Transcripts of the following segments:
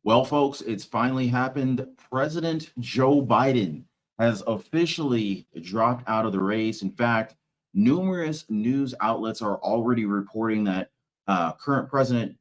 Well, folks, it's finally happened. President Joe Biden has officially dropped out of the race. In fact, numerous news outlets are already reporting that current President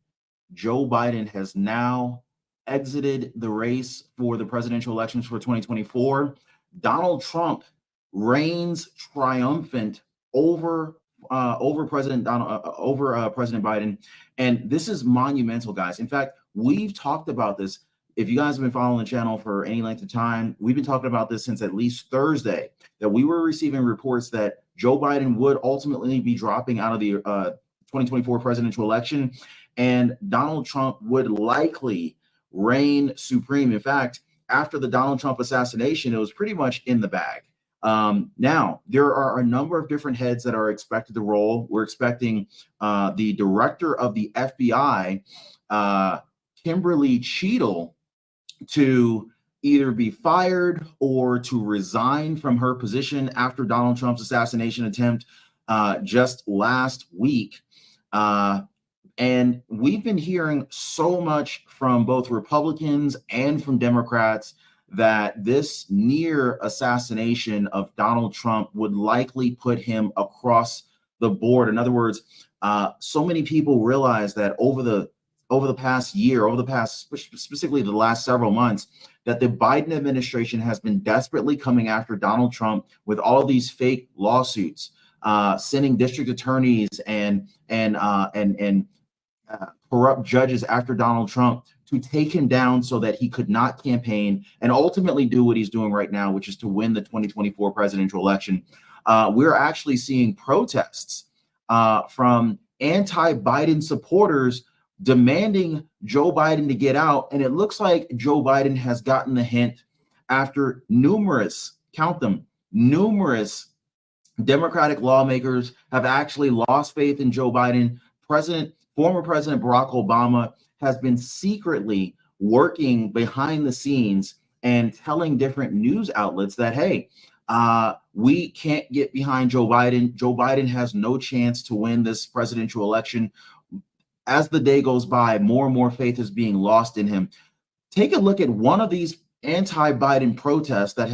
Joe Biden has now exited the race for the presidential elections for 2024. Donald Trump reigns triumphant over President Biden, and this is monumental, guys. In fact, we've talked about this. If you guys have been following the channel for any length of time, we've been talking about this since at least Thursday, that we were receiving reports that Joe Biden would ultimately be dropping out of the 2024 presidential election, and Donald Trump would likely reign supreme. In fact, after the Donald Trump assassination, it was pretty much in the bag. Now, there are a number of different heads that are expected to roll. We're expecting the director of the FBI, Kimberly Cheadle, to either be fired or to resign from her position after Donald Trump's assassination attempt just last week. And we've been hearing so much from both Republicans and from Democrats that this near assassination of Donald Trump would likely put him across the board. In other words, so many people realize that over the past year, specifically the last several months, that the Biden administration has been desperately coming after Donald Trump with all of these fake lawsuits, sending district attorneys and corrupt judges after Donald Trump to take him down so that he could not campaign and ultimately do what he's doing right now, which is to win the 2024 presidential election. We're actually seeing protests from anti-Biden supporters demanding Joe Biden to get out. And it looks like Joe Biden has gotten the hint after numerous, count them, numerous Democratic lawmakers have actually lost faith in Joe Biden. Former President Barack Obama has been secretly working behind the scenes and telling different news outlets that, hey, we can't get behind Joe Biden. Joe Biden has no chance to win this presidential election. As the day goes by, more and more faith is being lost in him. Take a look at one of these anti-Biden protests that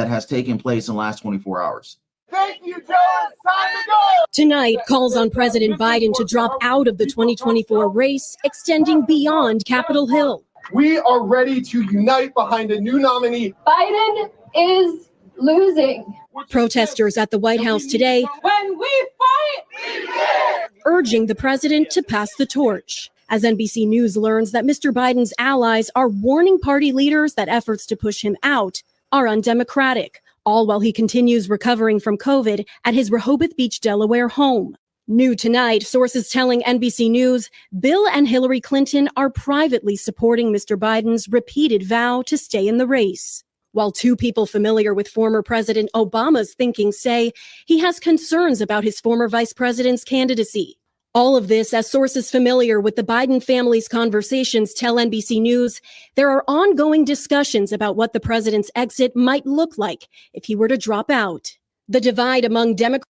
has taken place in the last 24 hours. Thank you, Joe. It's time to go. Tonight calls on President Biden to drop out of the 2024 race, extending beyond Capitol Hill. We are ready to unite behind a new nominee. Biden is losing. Protesters at the White House today, When we fight, we win. urging the president to pass the torch. As NBC News learns that Mr. Biden's allies are warning party leaders that efforts to push him out are undemocratic, all while he continues recovering from COVID at his Rehoboth Beach, Delaware home. New tonight, sources telling NBC News Bill and Hillary Clinton are privately supporting Mr. Biden's repeated vow to stay in the race. While two people familiar with former President Obama's thinking say he has concerns about his former vice president's candidacy. All of this, as sources familiar with the Biden family's conversations tell NBC News, there are ongoing discussions about what the president's exit might look like if he were to drop out. The divide among Democrats.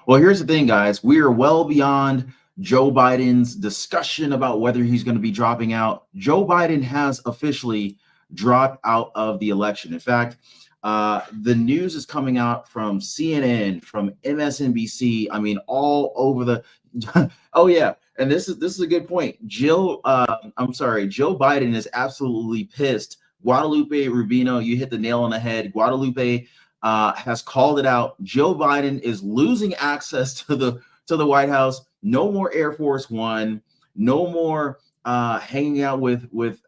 Well, here's the thing, guys. We are well beyond Joe Biden's discussion about whether he's going to be dropping out. Joe Biden has officially dropped out of the election. In fact, the news is coming out from CNN, from MSNBC. I mean, all over the. Oh yeah, and this is a good point. Joe Biden is absolutely pissed. Guadalupe Rubino, you hit the nail on the head. Guadalupe has called it out. Joe Biden is losing access to the White House. No more Air Force One. No more hanging out with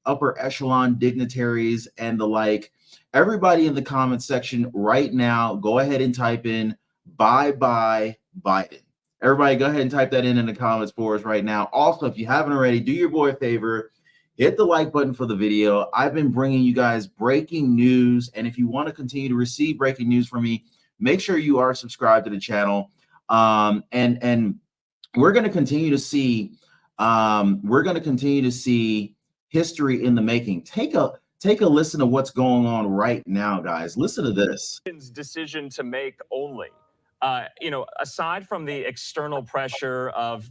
upper echelon dignitaries and the like. Everybody in the comments section right now, go ahead and type in bye-bye Biden. Everybody go ahead and type that in the comments for us right now. Also, if you haven't already, do your boy a favor, hit the like button for the video. I've been bringing you guys breaking news, and if you want to continue to receive breaking news from me, make sure you are subscribed to the channel. And we're going to continue to see history in the making. Take a listen to what's going on right now, guys. Listen to this. Decision to make only. Aside from the external pressure of,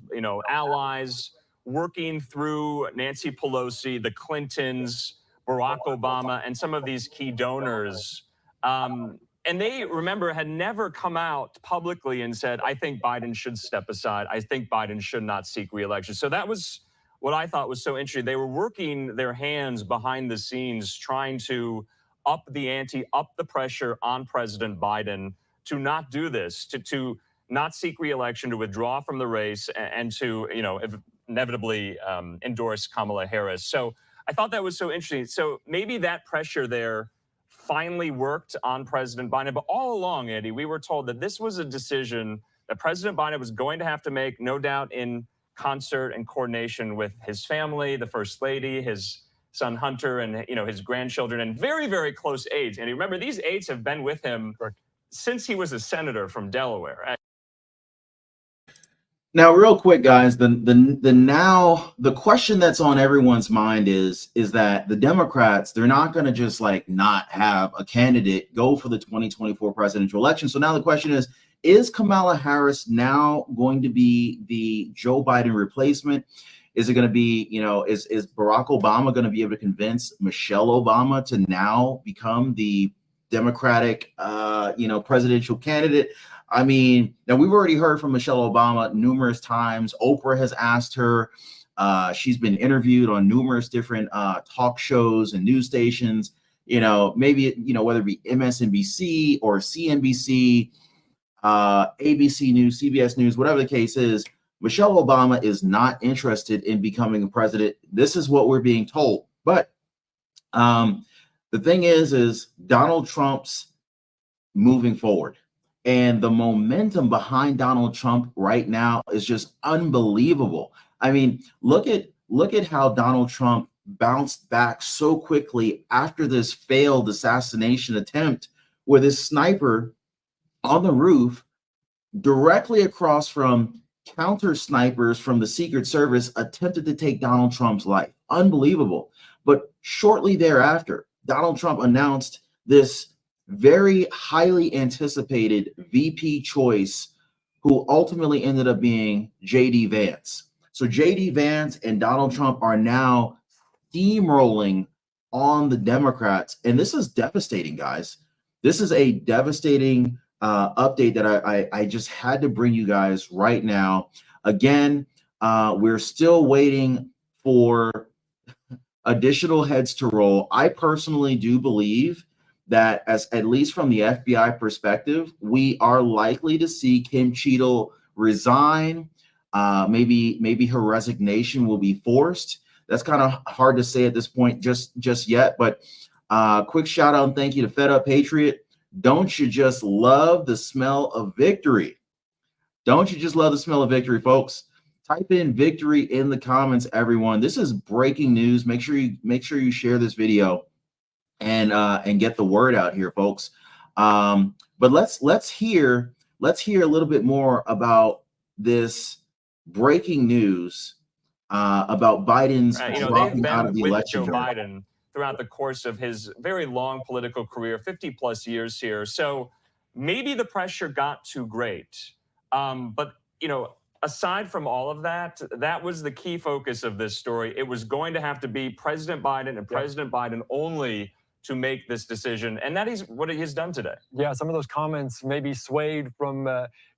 allies working through Nancy Pelosi, the Clintons, Barack Obama, and some of these key donors. And they, remember, had never come out publicly and said, I think Biden should step aside. I think Biden should not seek re-election. So that was what I thought was so interesting. They were working their hands behind the scenes, trying to up the ante, up the pressure on President Biden to not do this, to not seek re-election, to withdraw from the race, and to, inevitably endorse Kamala Harris. So I thought that was so interesting. So maybe that pressure there finally worked on President Biden. But all along, Andy, we were told that this was a decision that President Biden was going to have to make, no doubt in concert and coordination with his family, the First Lady, his son Hunter, and his grandchildren, and very, very close aides. And remember, these aides have been with him since he was a senator from Delaware. Now, real quick, guys, the question that's on everyone's mind is that the Democrats, they're not going to just not have a candidate go for the 2024 presidential election. So now the question is Kamala Harris now going to be the Joe Biden replacement? Is it going to be, is Barack Obama going to be able to convince Michelle Obama to now become the Democratic, presidential candidate? I mean, now we've already heard from Michelle Obama numerous times. Oprah has asked her. She's been interviewed on numerous different talk shows and news stations. Maybe, whether it be MSNBC or CNBC, ABC News, CBS News, whatever the case is, Michelle Obama is not interested in becoming a president. This is what we're being told. But the thing is Donald Trump's moving forward. And the momentum behind Donald Trump right now is just unbelievable. I mean, look at how Donald Trump bounced back so quickly after this failed assassination attempt, where this sniper on the roof directly across from counter snipers from the Secret Service attempted to take Donald Trump's life. Unbelievable. But shortly thereafter, Donald Trump announced this very highly anticipated VP choice, who ultimately ended up being J.D. Vance. So J.D. Vance and Donald Trump are now steamrolling on the Democrats. And this is devastating, guys. This is a devastating update that I just had to bring you guys right now. Again, we're still waiting for additional heads to roll. I personally do believe that, as at least from the FBI perspective, we are likely to see Kim Cheadle resign. Maybe her resignation will be forced. That's kind of hard to say at this point just yet. But quick shout out and thank you to Fed Up Patriot. Don't you just love the smell of victory? Don't you just love the smell of victory, folks? Type in victory in the comments, everyone. This is breaking news. Make sure you share this video and get the word out here, folks. But let's hear a little bit more about this breaking news about Biden's dropping out of the election. Joe Biden throughout the course of his very long political career, 50 plus years here. So maybe the pressure got too great. But aside from all of that, that was the key focus of this story. It was going to have to be President Biden and President Biden only to make this decision, and that is what he has done today. Yeah, some of those comments maybe swayed from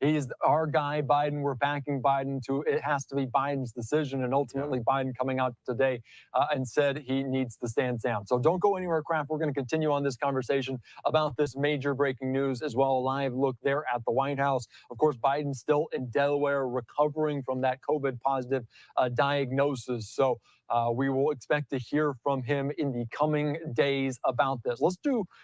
he's our guy, Biden, we're backing Biden, to it has to be Biden's decision, and ultimately Biden coming out today and said he needs to stand down. So don't go anywhere, Kraft. We're going to continue on this conversation about this major breaking news as well. A live look there at the White House. Of course, Biden still in Delaware recovering from that COVID positive diagnosis. So we will expect to hear from him in the coming days about this. Let's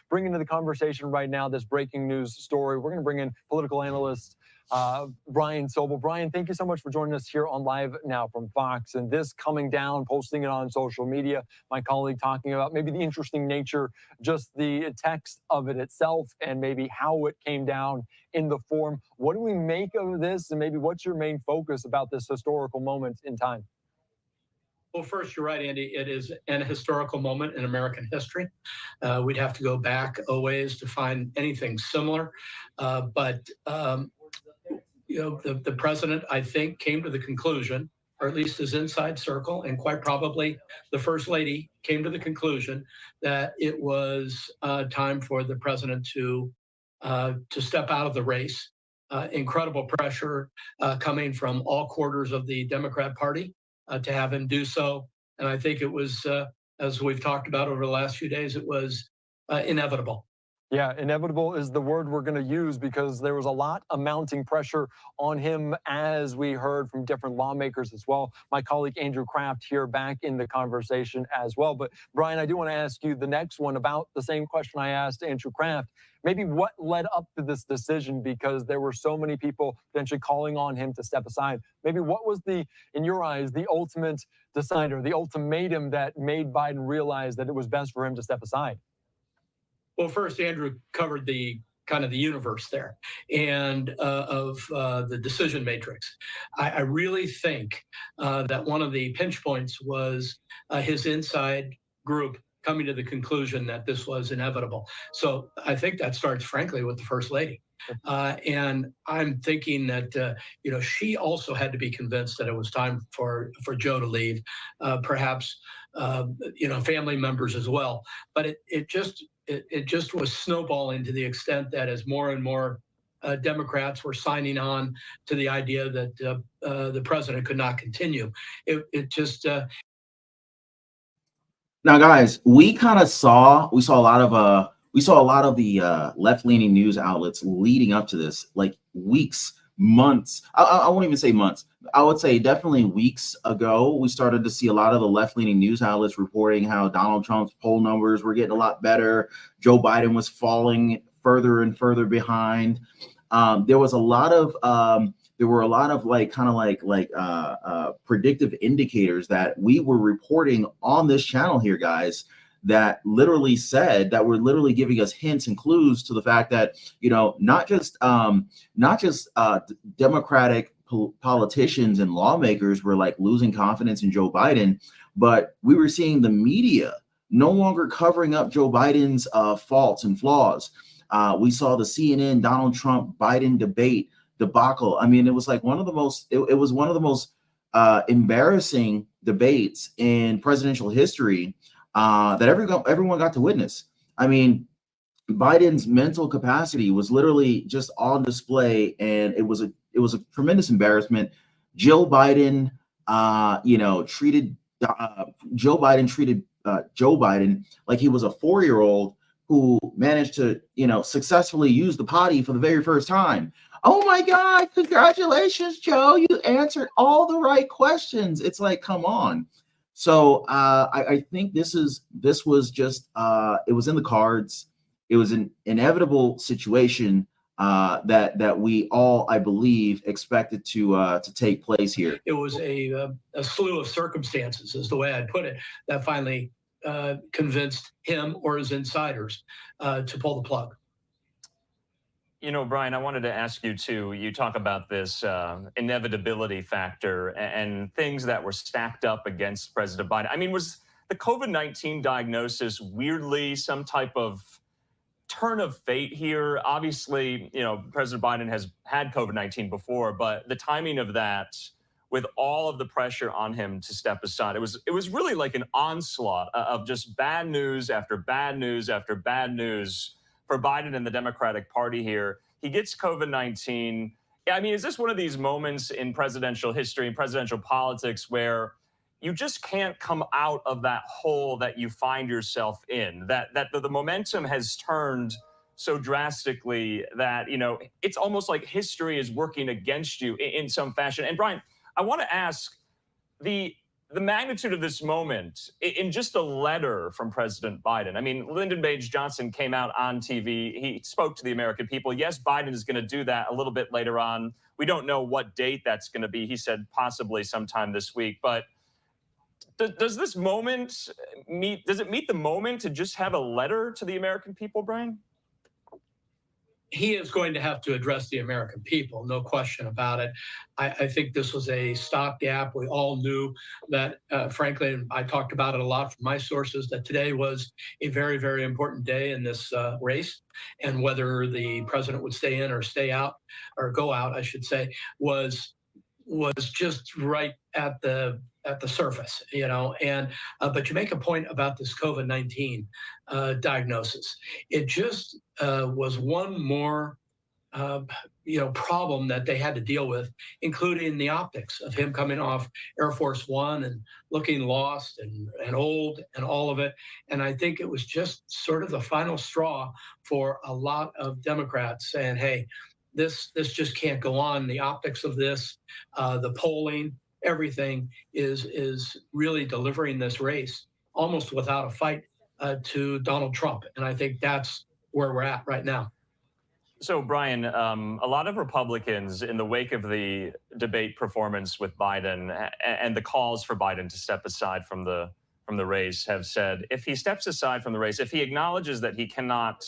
bring into the conversation right now this breaking news story. We're going to bring in political analyst Brian Sobel. Brian, thank you so much for joining us here on Live Now from Fox. And this coming down, posting it on social media, my colleague talking about maybe the interesting nature, just the text of it itself, and maybe how it came down in the form. What do we make of this? And maybe what's your main focus about this historical moment in time? Well, first, you're right, Andy. It is an historical moment in American history. We'd have to go back a ways to find anything similar. But the president, I think, came to the conclusion or at least his inside circle, and quite probably the First Lady, came to the conclusion that it was time for the president to step out of the race. Incredible pressure coming from all quarters of the Democrat Party to have him do so. And I think it was, as we've talked about over the last few days, it was inevitable. Yeah, inevitable is the word we're going to use because there was a lot of mounting pressure on him, as we heard from different lawmakers as well. My colleague Andrew Kraft here back in the conversation as well. But Brian, I do want to ask you the next one about the same question I asked Andrew Kraft. Maybe what led up to this decision, because there were so many people potentially calling on him to step aside. Maybe what was in your eyes, the ultimate decider, the ultimatum that made Biden realize that it was best for him to step aside? Well, first, Andrew covered the kind of the universe there and of the decision matrix. I really think that one of the pinch points was his inside group coming to the conclusion that this was inevitable. So I think that starts, frankly, with the First Lady. And I'm thinking that, she also had to be convinced that it was time for Joe to leave, perhaps, family members as well. But it just was snowballing to the extent that as more and more Democrats were signing on to the idea that the president could not continue, it just Now, guys, we saw a lot of the left-leaning news outlets leading up to this, like weeks, months. I won't even say months. I would say definitely weeks ago, we started to see a lot of the left-leaning news outlets reporting how Donald Trump's poll numbers were getting a lot better. Joe Biden was falling further and further behind. There were a lot of predictive indicators that we were reporting on this channel here, guys, that literally were literally giving us hints and clues to the fact that, not just Democratic politicians and lawmakers were like losing confidence in Joe Biden, but we were seeing the media no longer covering up Joe Biden's faults and flaws. We saw the CNN Donald Trump Biden debate debacle. I mean, it was like one of the most embarrassing debates in presidential history that everyone got to witness. I mean, Biden's mental capacity was literally just on display, and it was a tremendous embarrassment. Joe Biden treated Joe Biden like he was a 4-year-old who managed to, successfully use the potty for the very first time. Oh my God, congratulations, Joe. You answered all the right questions. It's like, come on. So I think this was just, it was in the cards. It was an inevitable situation that we all, I believe, expected to take place here. It was a slew of circumstances, is the way I'd put it, that finally convinced him or his insiders to pull the plug. Brian, I wanted to ask you too. You talk about this inevitability factor and things that were stacked up against President Biden. I mean, was the COVID-19 diagnosis weirdly some type of turn of fate here? Obviously, President Biden has had COVID-19 before, but the timing of that, with all of the pressure on him to step aside, it was really like an onslaught of just bad news after bad news after bad news for Biden and the Democratic Party here. He gets COVID-19. I mean, is this one of these moments in presidential history and presidential politics where you just can't come out of that hole that you find yourself in, that the momentum has turned so drastically that, it's almost like history is working against you in some fashion? And Brian, I want to ask the magnitude of this moment in just a letter from President Biden. I mean, Lyndon Baines Johnson came out on TV. He spoke to the American people. Yes, Biden is going to do that a little bit later on. We don't know what date that's going to be. He said possibly sometime this week. But does this moment meet the moment to just have a letter to the American people, Brian? He is going to have to address the American people, no question about it. I think this was a stopgap. We all knew that, frankly, and I talked about it a lot from my sources, that today was a very, very important day in this race. And whether the president would stay in or stay out, or go out, I should say, was was just right at the surface, and but you make a point about this COVID-19 diagnosis. It just was one more problem that they had to deal with, including the optics of him coming off Air Force One and looking lost and old and all of it. And I think it was just sort of the final straw for a lot of Democrats saying, hey, this just can't go on. The optics of this, the polling, everything is really delivering this race almost without a fight to Donald Trump. And I think that's where we're at right now. So, Brian, a lot of Republicans, in the wake of the debate performance with Biden and the calls for Biden to step aside from the race, have said if he steps aside from the race, if he acknowledges that he cannot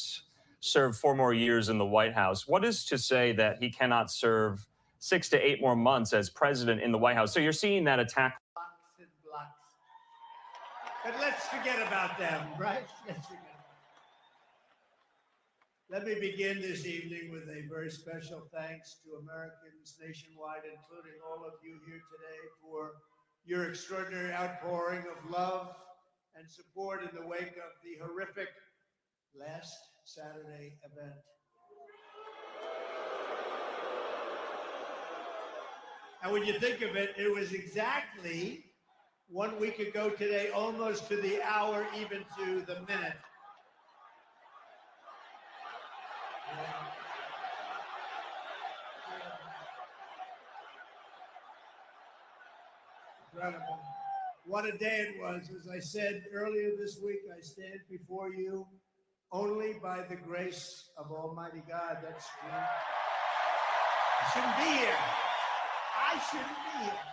serve 4 more years in the White House, what is to say that he cannot serve 6 to 8 more months as president in the White House? So you're seeing that attack. Blocks and blocks. But let's forget about them, right? Let's forget. Let me begin this evening with a very special thanks to Americans nationwide, including all of you here today, for your extraordinary outpouring of love and support in the wake of the horrific last Saturday event. And when you think of it, it was exactly 1 week ago today, almost to the hour, even to the minute. Incredible. What a day it was. As I said earlier this week, I stand before you only by the grace of Almighty God. That's true. I shouldn't be here. I shouldn't be here.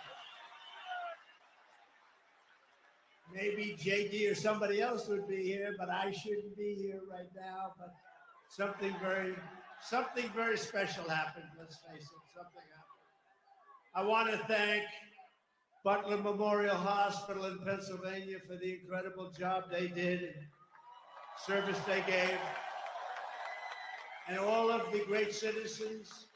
Maybe JD or somebody else would be here, but I shouldn't be here right now. But something very special happened. Let's face it, something happened. I want to thank Butler Memorial Hospital in Pennsylvania for the incredible job they did and service they gave, and all of the great citizens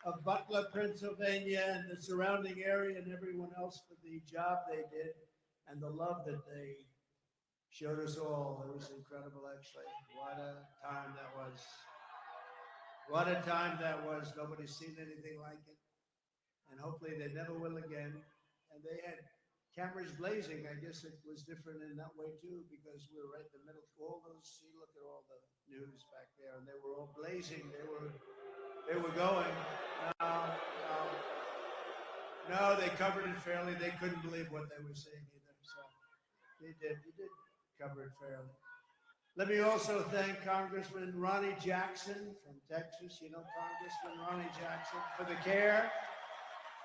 of Butler, Pennsylvania, and the surrounding area, and everyone else for the job they did and the love that they showed us all. It was incredible, actually. What a time that was. What a time that was. Nobody's seen anything like it. And hopefully they never will again. And they had cameras blazing. I guess it was different in that way too, because we were right in the middle. All those, see, look at all the news back there, and they were all blazing. They were going. No, they covered it fairly. They couldn't believe what they were seeing either. So you did cover it fairly. Let me also thank Congressman Ronnie Jackson from Texas. You know Congressman Ronnie Jackson, for the care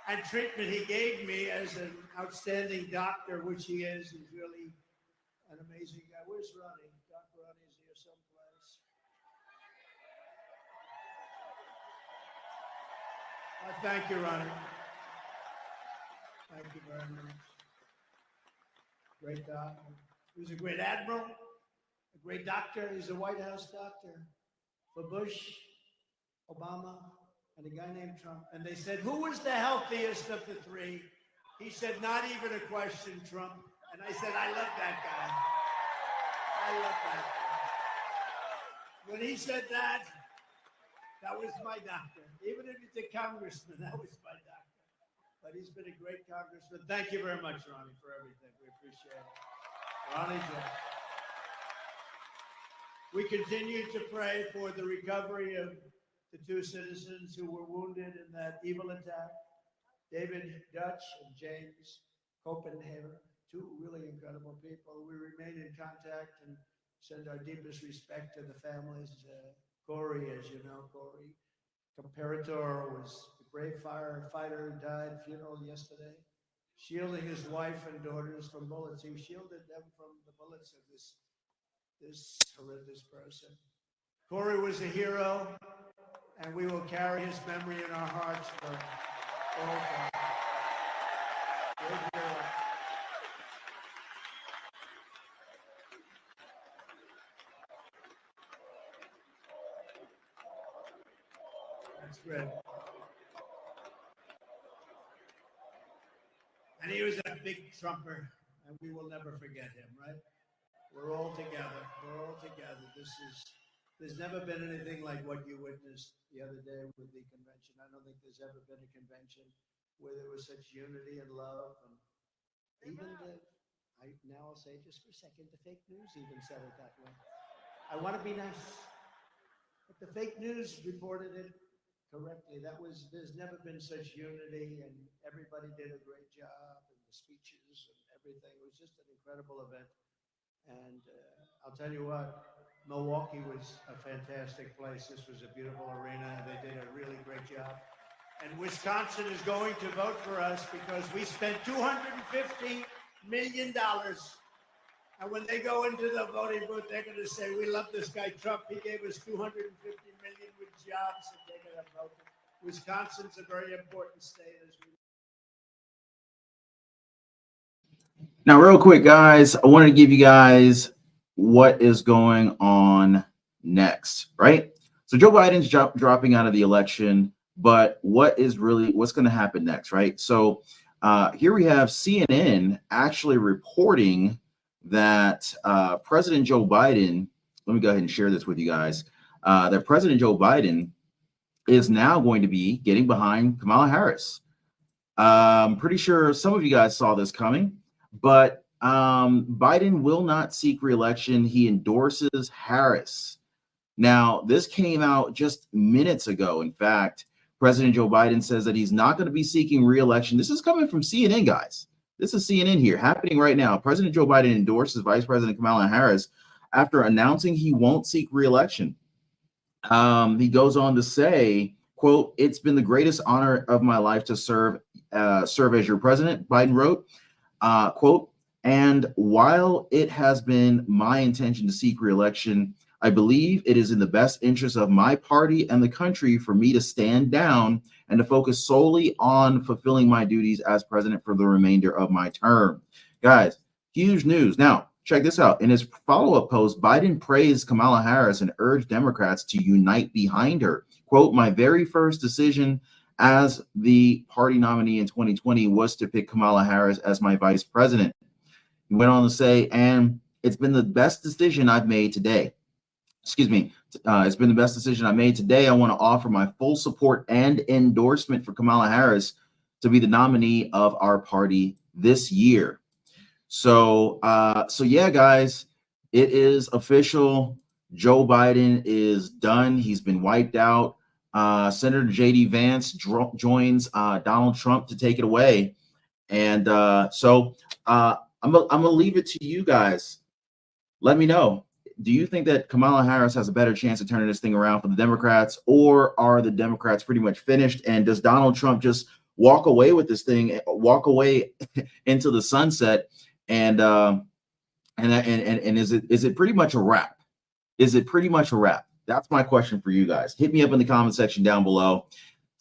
and treatment he gave me as an outstanding doctor, which he is. He's really an amazing guy. Where's Ronnie? Dr. Ronnie's here someplace. Thank you, Ronnie. Thank you very much. Great doctor. He was a great admiral, a great doctor. He's a White House doctor for Bush, Obama, and a guy named Trump. And they said, who was the healthiest of the three? He said, not even a question, Trump. And I said, I love that guy. I love that guy. When he said that was my doctor. Even if he's a congressman, that was my doctor. But he's been a great congressman. Thank you very much, Ronnie, for everything. We appreciate it. Ronnie Jackson. We continue to pray for the recovery of the 2 citizens who were wounded in that evil attack, David Dutch and James Copenhaver, 2 really incredible people. We remain in contact and send our deepest respect to the families. Corey, as you know, Corey Comparator was the brave firefighter who died, funeral yesterday, shielding his wife and daughters from bullets. He shielded them from the bullets of this horrendous person. Corey was a hero, and we will carry his memory in our hearts for all time. Great hero. That's great. And he was a big Trumper, and we will never forget him, right? We're all together. We're all together. There's never been anything like what you witnessed the other day with the convention. I don't think there's ever been a convention where there was such unity and love. And even now I'll say just for a second, the fake news even said it that way. I want to be nice, but the fake news reported it correctly. There's never been such unity, and everybody did a great job, and the speeches and everything. It was just an incredible event. And I'll tell you what, Milwaukee was a fantastic place. This was a beautiful arena. They did a really great job. And Wisconsin is going to vote for us because we spent $250 million. And when they go into the voting booth, they're going to say, we love this guy Trump. He gave us $250 million with jobs, and they're going to vote. Wisconsin's a very important state as we. Now, real quick, guys, I wanted to give you guys what is going on next, right? So Joe Biden's dropping out of the election, but what's going to happen next, right? So here we have CNN actually reporting that President Joe Biden, let me go ahead and share this with you guys, that President Joe Biden is now going to be getting behind Kamala Harris. I'm pretty sure some of you guys saw this coming, but Biden will not seek re-election. He endorses Harris. Now, this came out just minutes ago. In fact, President Joe Biden says that he's not going to be seeking re-election. This is coming from CNN, guys. This is CNN here happening right now. President Joe Biden endorses Vice President Kamala Harris after announcing he won't seek re-election. He goes on to say, quote, "It's been the greatest honor of my life to serve as your president," Biden wrote, quote, "and while it has been my intention to seek re-election, I believe it is in the best interest of my party and the country for me to stand down and to focus solely on fulfilling my duties as president for the remainder of my term." Guys, huge news. Now, check this out. In his follow-up post, Biden praised Kamala Harris and urged Democrats to unite behind her. Quote, "My very first decision as the party nominee in 2020 was to pick Kamala Harris as my vice president." He went on to say, "And it's been the best decision I've made today. It's been the best decision I made today. I want to offer my full support and endorsement for Kamala Harris to be the nominee of our party this year." So yeah, guys, it is official. Joe Biden is done. He's been wiped out. Senator J.D. Vance joins Donald Trump to take it away. And so I'm gonna leave it to you guys. Let me know. Do you think that Kamala Harris has a better chance of turning this thing around for the Democrats, or are the Democrats pretty much finished? And does Donald Trump just walk away with this thing, walk away into the sunset? And is it pretty much a wrap? Is it pretty much a wrap? That's my question for you guys. Hit me up in the comment section down below.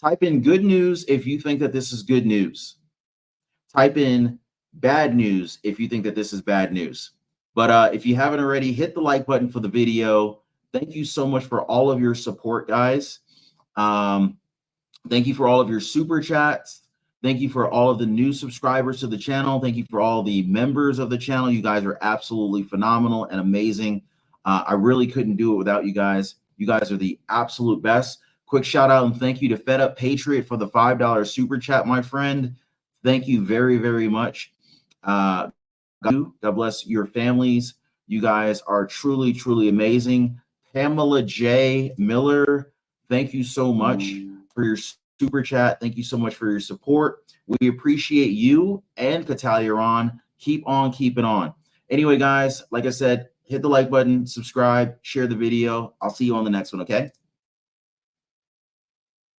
Type in good news if you think that this is good news. Type in bad news if you think that this is bad news. But if you haven't already, hit the like button for the video. Thank you so much for all of your support, guys. Thank you for all of your super chats. Thank you for all of the new subscribers to the channel. Thank you for all the members of the channel. You guys are absolutely phenomenal and amazing. I really couldn't do it without you guys. You guys are the absolute best. Quick shout out and thank you to Fed Up Patriot for the $5 super chat, my friend. Thank you very, very much. God bless your families. You guys are truly, truly amazing. Pamela J. Miller, thank you so much for your super chat. Thank you so much for your support. We appreciate you and Kataliaron. Keep on keeping on. Anyway, guys, like I said, hit the like button, subscribe, share the video. I'll see you on the next one, okay?